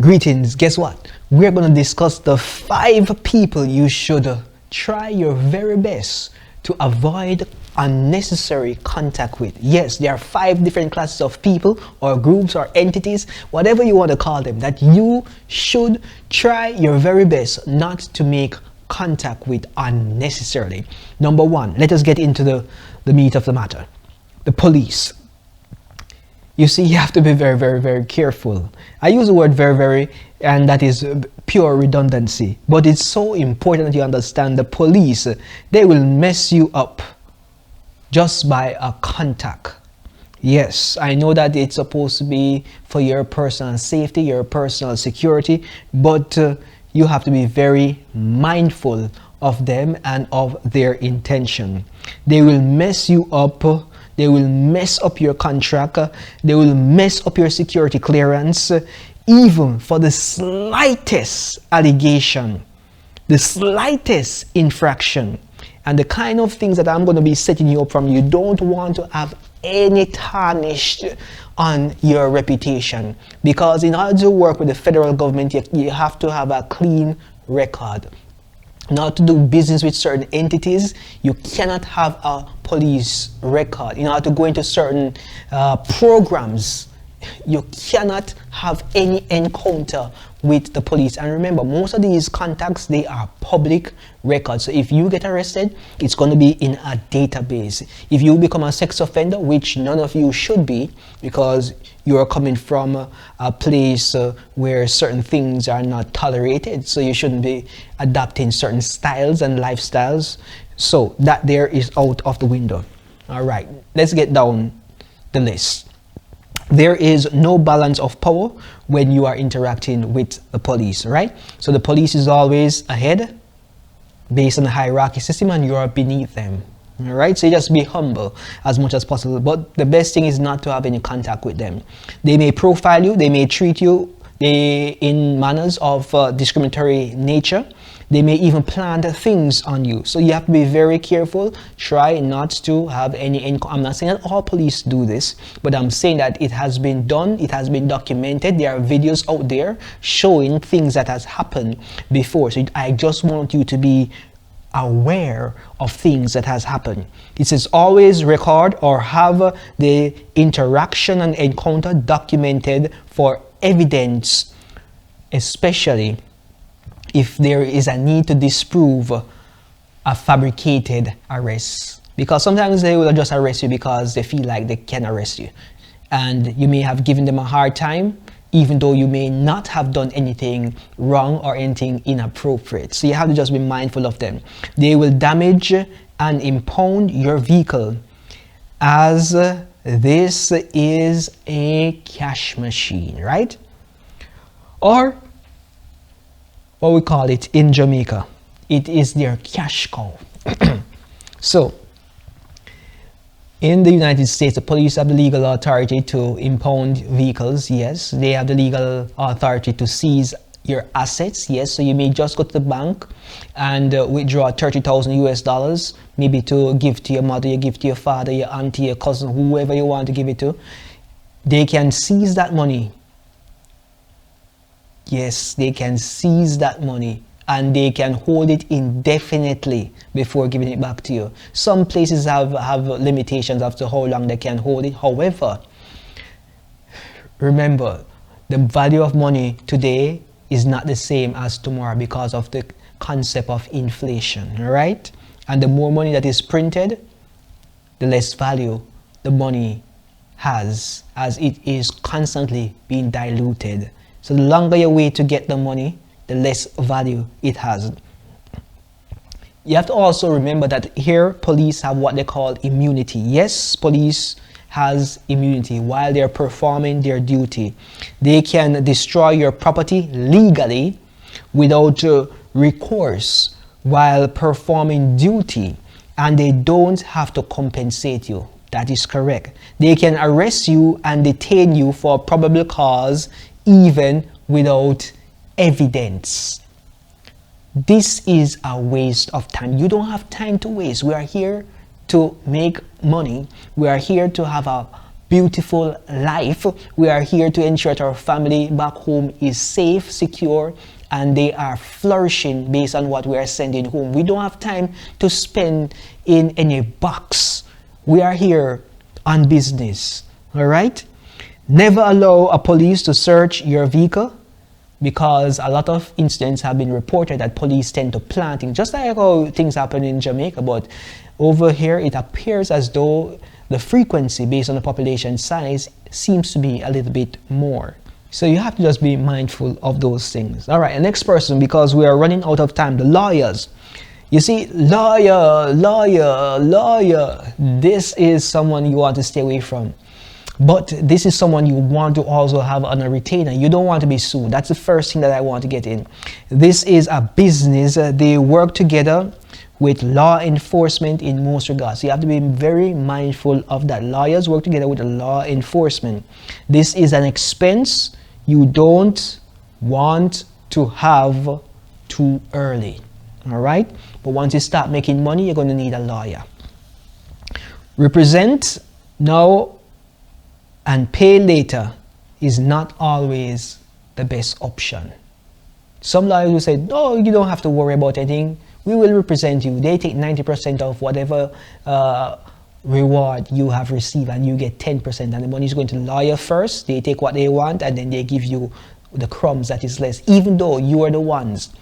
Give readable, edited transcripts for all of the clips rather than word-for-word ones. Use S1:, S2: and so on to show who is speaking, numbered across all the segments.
S1: Greetings. Guess what? We're going to discuss the 5 people you should try your very best to avoid unnecessary contact with. Yes, there are 5 different classes of people or groups or entities, whatever you want to call them, that you should try your very best not to make contact with unnecessarily. Number 1, let us get into the meat of the matter. The police. You see, you have to be very, very, very careful. I use the word very, very, and that is pure redundancy. But it's so important that you understand the police, they will mess you up just by a contact. Yes, I know that it's supposed to be for your personal safety, your personal security, but you have to be very mindful of them and of their intention. They will mess you up. They will mess up your contract. They will mess up your security clearance, even for the slightest allegation, the slightest infraction. And the kind of things that I'm going to be setting you up from, you don't want to have any tarnish on your reputation. Because in order to work with the federal government, you have to have a clean record. Now, to do business with certain entities, you cannot have a police record. In order to go into certain programs, you cannot have any encounter with the police. And remember, most of these contacts, they are public records. So if you get arrested, it's going to be in a database. If you become a sex offender, which none of you should be, because you are coming from a place where certain things are not tolerated, so you shouldn't be adopting certain styles and lifestyles. So that there is out of the window. All right, let's get down the list. There is no balance of power when you are interacting with the police, right? So the police is always ahead based on the hierarchy system, and you are beneath them. All right, so you just be humble as much as possible. But the best thing is not to have any contact with them. They may profile you, they may treat you in manners of discriminatory nature. They may even plant things on you. So you have to be very careful. Try not to have any. I'm not saying that all police do this, but I'm saying that it has been done. It has been documented. There are videos out there showing things that has happened before. So I just want you to be aware of things that has happened. It says always record or have the interaction and encounter documented for evidence, especially if there is a need to disprove a fabricated arrest. Because sometimes they will just arrest you because they feel like they can arrest you. And you may have given them a hard time, even though you may not have done anything wrong or anything inappropriate. So you have to just be mindful of them. They will damage and impound your vehicle, as this is a cash machine, right? Or what we call it in Jamaica, it is their cash cow. So in the United States, the police have the legal authority to impound vehicles. Yes, they have the legal authority to seize your assets. Yes, so you may just go to the bank and withdraw 30,000 US dollars, maybe to give to your mother, you give to your father, your auntie, your cousin, whoever you want to give it to. They can seize that money. Yes, they can seize that money and they can hold it indefinitely before giving it back to you. Some places have limitations as to how long they can hold it. However, remember, the value of money today is not the same as tomorrow because of the concept of inflation, right? And the more money that is printed, the less value the money has, as it is constantly being diluted. So the longer you wait to get the money, the less value it has. You have to also remember that here police have what they call immunity. Yes, police has immunity while they're performing their duty. They can destroy your property legally without recourse while performing duty, and they don't have to compensate you. That is correct. They can arrest you and detain you for probable cause even without evidence. This is a waste of time. You don't have time to waste. We are here to make money. We are here to have a beautiful life. We are here to ensure that our family back home is safe, secure, and they are flourishing based on what we are sending home. We don't have time to spend in any box. We are here on business. All right? Never allow a police to search your vehicle, because a lot of incidents have been reported that police tend to planting, just like how things happen in Jamaica. But over here, it appears as though the frequency based on the population size seems to be a little bit more. So you have to just be mindful of those things. All right, the next person, because we are running out of time, the lawyers. You see, lawyer, this is someone you want to stay away from. But this is someone you want to also have on a retainer. You don't want to be sued. That's the first thing that I want to get in. This is a business. They work together with law enforcement in most regards. So you have to be very mindful of that. Lawyers work together with the law enforcement. This is an expense you don't want to have too early. All right? But once you start making money, you're going to need a lawyer. Represent now and pay later is not always the best option. Some lawyers will say, no, you don't have to worry about anything. We will represent you. They take 90% of whatever reward you have received, and you get 10%. And the money is going to the lawyer first. They take what they want, and then they give you the crumbs that is less, even though you are the ones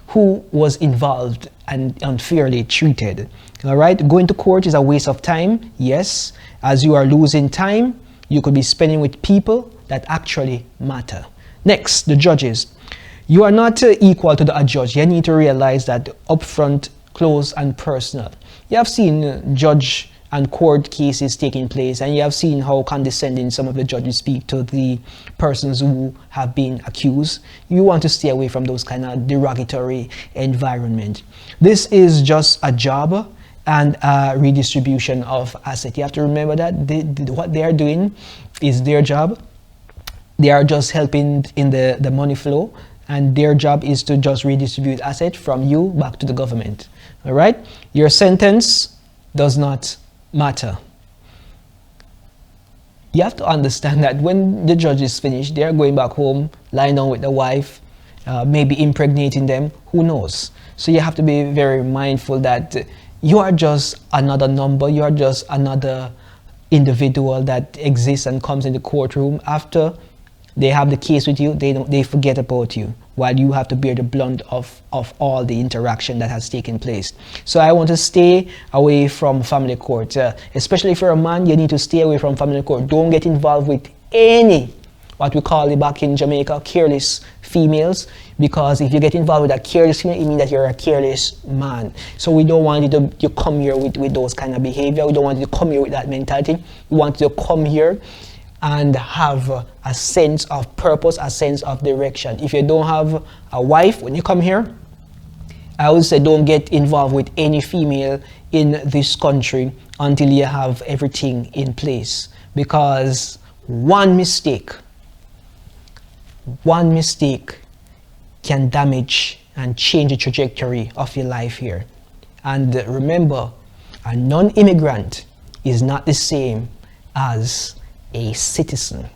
S1: who was involved and unfairly treated. All right, going to court is a waste of time. Yes, as you are losing time, you could be spending with people that actually matter. Next, the judges. You are not equal to the judge. You need to realize that upfront, close, and personal. You have seen judge and court cases taking place, and you have seen how condescending some of the judges speak to the persons who have been accused. You want to stay away from those kind of derogatory environment. This is just a job and a redistribution of assets. You have to remember that what they are doing is their job. They are just helping in the money flow, and their job is to just redistribute assets from you back to the government. All right? Your sentence does not matter. You have to understand that when the judge is finished, they are going back home, lying down with the wife, maybe impregnating them, who knows? So you have to be very mindful that you are just another number. You are just another individual that exists and comes in the courtroom. After they have the case with you, they forget about you, while you have to bear the brunt of all the interaction that has taken place. So I want to stay away from family court. Especially if you're a man, you need to stay away from family court. Don't get involved with any, what we call it back in Jamaica, careless females, because if you get involved with a careless female, it means that you're a careless man. So we don't want you to come here with those kind of behavior. We don't want you to come here with that mentality. We want you to come here and have a sense of purpose, a sense of direction. If you don't have a wife when you come here, I would say don't get involved with any female in this country until you have everything in place, because one mistake can damage and change the trajectory of your life here. And remember, a non-immigrant is not the same as a citizen.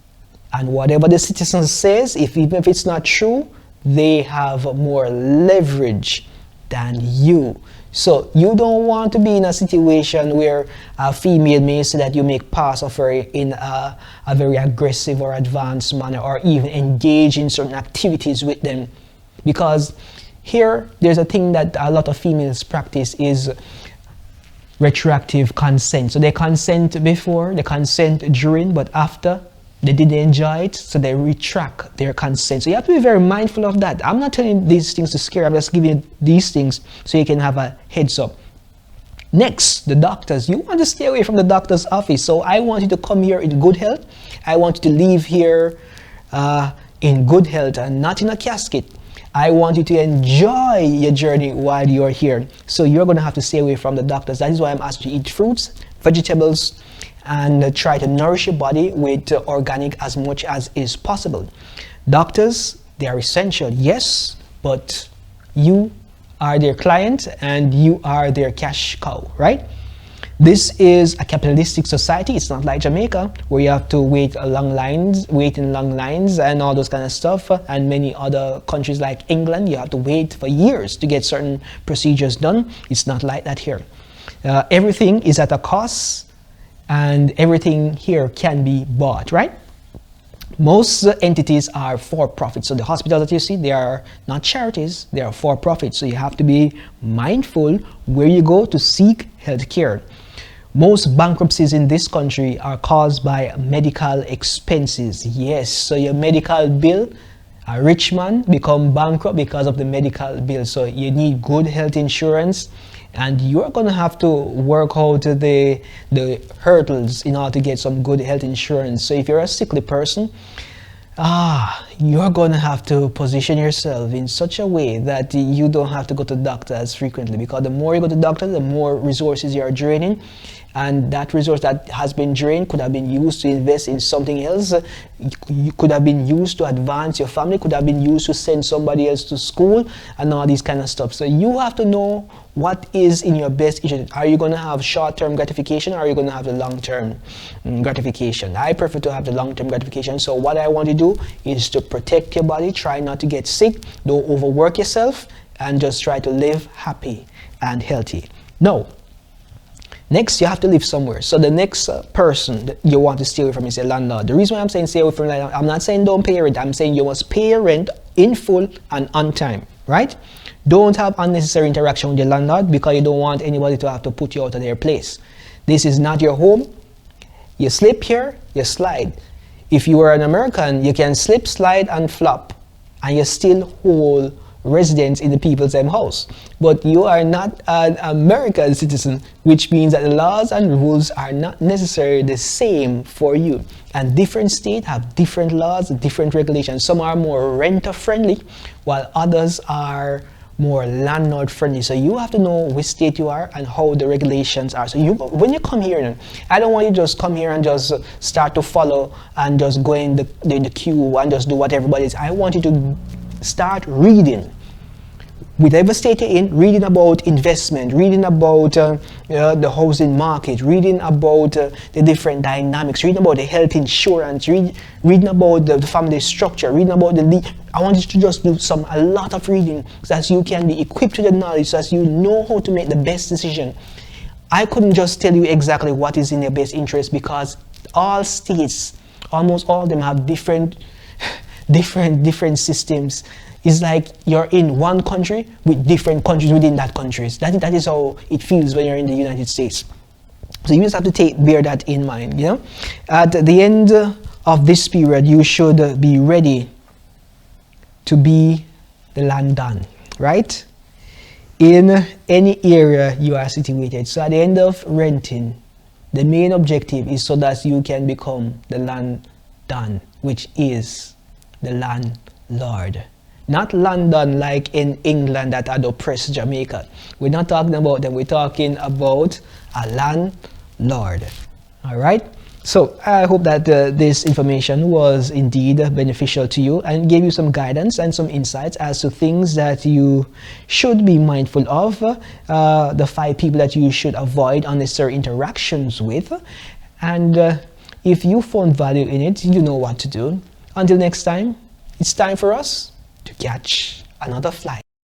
S1: And whatever the citizen says, even if it's not true, they have more leverage than you. So you don't want to be in a situation where a female may say that you make pass of her in a very aggressive or advanced manner, or even engage in certain activities with them. Because here, there's a thing that a lot of females practice is retroactive consent. So they consent before, they consent during, but after they didn't enjoy it, so they retract their consent. So you have to be very mindful of that. I'm not telling you these things to scare you, I'm just giving you these things so you can have a heads up. Next, the doctors. You want to stay away from the doctor's office. So I want you to come here in good health. I want you to leave here in good health and not in a casket. I want you to enjoy your journey while you're here. So you're going to have to stay away from the doctors. That is why I'm asking you to eat fruits, vegetables, and try to nourish your body with organic as much as is possible. Doctors, they are essential, yes, but you are their client and you are their cash cow, right? This is a capitalistic society. It's not like Jamaica, where you have to wait in long lines and all those kind of stuff. And many other countries like England, you have to wait for years to get certain procedures done. It's not like that here. Everything is at a cost, and everything here can be bought, right? Most entities are for profit. So the hospitals that you see, they are not charities, they are for profit. So you have to be mindful where you go to seek health care. Most bankruptcies in this country are caused by medical expenses. Yes, so your medical bill, a rich man become bankrupt because of the medical bill. So you need good health insurance, and you're going to have to work out the hurdles in order to get some good health insurance. So if you're a sickly person, you're going to have to position yourself in such a way that you don't have to go to the doctor as frequently, because the more you go to the doctor, the more resources you are draining. And that resource that has been drained could have been used to invest in something else. You could have been used to advance your family, could have been used to send somebody else to school and all these kind of stuff. So you have to know what is in your best interest. Are you going to have short-term gratification, or are you going to have the long-term gratification? I prefer to have the long-term gratification. So what I want to do is to protect your body, try not to get sick, don't overwork yourself, and just try to live happy and healthy. Now, next, you have to live somewhere. So the next person that you want to stay away from is a landlord. The reason why I'm saying stay away from landlord, I'm not saying don't pay rent. I'm saying you must pay your rent in full and on time, right? Don't have unnecessary interaction with your landlord, because you don't want anybody to have to put you out of their place. This is not your home. You slip here, you slide. If you are an American, you can slip, slide, and flop, and you still hold residence in the people's house. But you are not an American citizen, which means that the laws and rules are not necessarily the same for you. And different states have different laws, different regulations. Some are more renter friendly, while others are more landlord friendly. So you have to know which state you are and how the regulations are. So when you come here, I don't want you to just come here and just start to follow and just go in the queue and just do what everybody is. I want you to start reading. Whatever state you're in, reading about investment, reading about the housing market, reading about the different dynamics, reading about the health insurance, reading about the family structure, reading about I want you to just do a lot of reading, so that you can be equipped with the knowledge, so that you know how to make the best decision. I couldn't just tell you exactly what is in your best interest, because all states, almost all of them, have different systems. It's like you're in one country with different countries within that country. That is how it feels when you're in the United States. So you just have to bear that in mind. You know, at the end of this period, you should be ready to be the land done, right? In any area you are situated. So at the end of renting, the main objective is so that you can become the land done, which is the landlord. Not London like in England that had oppressed Jamaica. We're not talking about them. We're talking about a landlord. All right? So I hope that this information was indeed beneficial to you and gave you some guidance and some insights as to things that you should be mindful of, the 5 people that you should avoid unnecessary interactions with. And if you found value in it, you know what to do. Until next time, it's time for us to catch another flight.